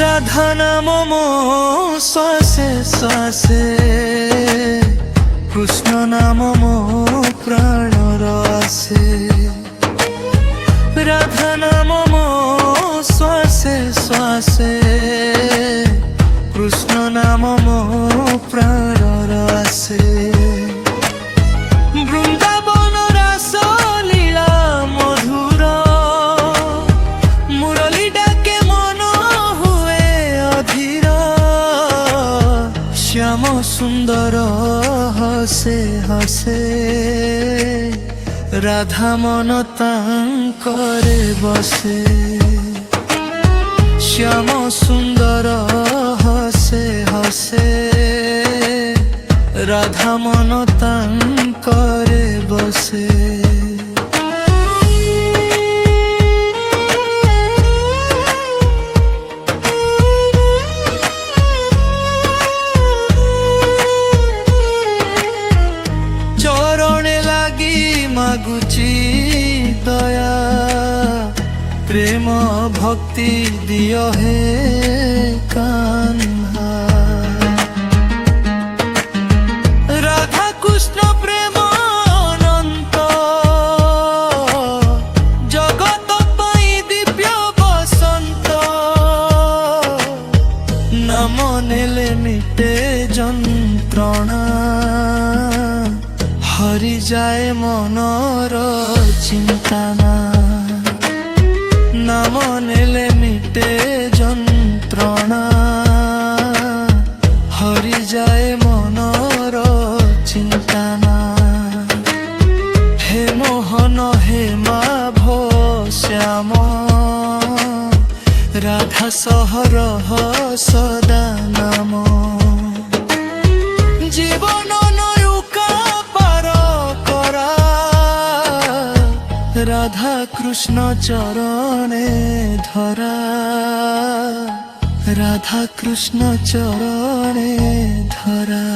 রাধা নাম মো শ্বাসে শ্বাসে, কৃষ্ণ নাম মো প্রাণর আসে। রাধা নাম মো শ্বাসে শ্বাসে, কৃষ্ণ নাম মো প্রাণর আসে। বৃন্দাবন রাস লীলা মধুর, মুরলী ডাকে মন হুয়ে অধীর। শ্যাম সুন্দর হসে হসে, রাধা মন তাঙ্করে বসে। শ্যাম সুন্দর হসে হসে, রাধা মন তাঙ্করে বসে। চরণে লাগি মাগুচি দয়া, প্রেম ভক্তি দিয় হে কান্হা। রাধা কৃষ্ণ প্রেম অনন্ত, জগত পাই দিব্য বসন্ত। নাম নেলে মিটে যন্ত্রণা, হরি যায় মনর চিন্তানা। নাম নেলে মিটে যন্ত্রণা, হরি যায় মনর চিন্তানা। হে মোহন হে মাভ শ্যাম, রাধা সহর সদা নাম। জীবন নৌকা পার করা, রাধা কৃষ্ণ চরণে ধরা। রাধা কৃষ্ণ চরণে ধরা।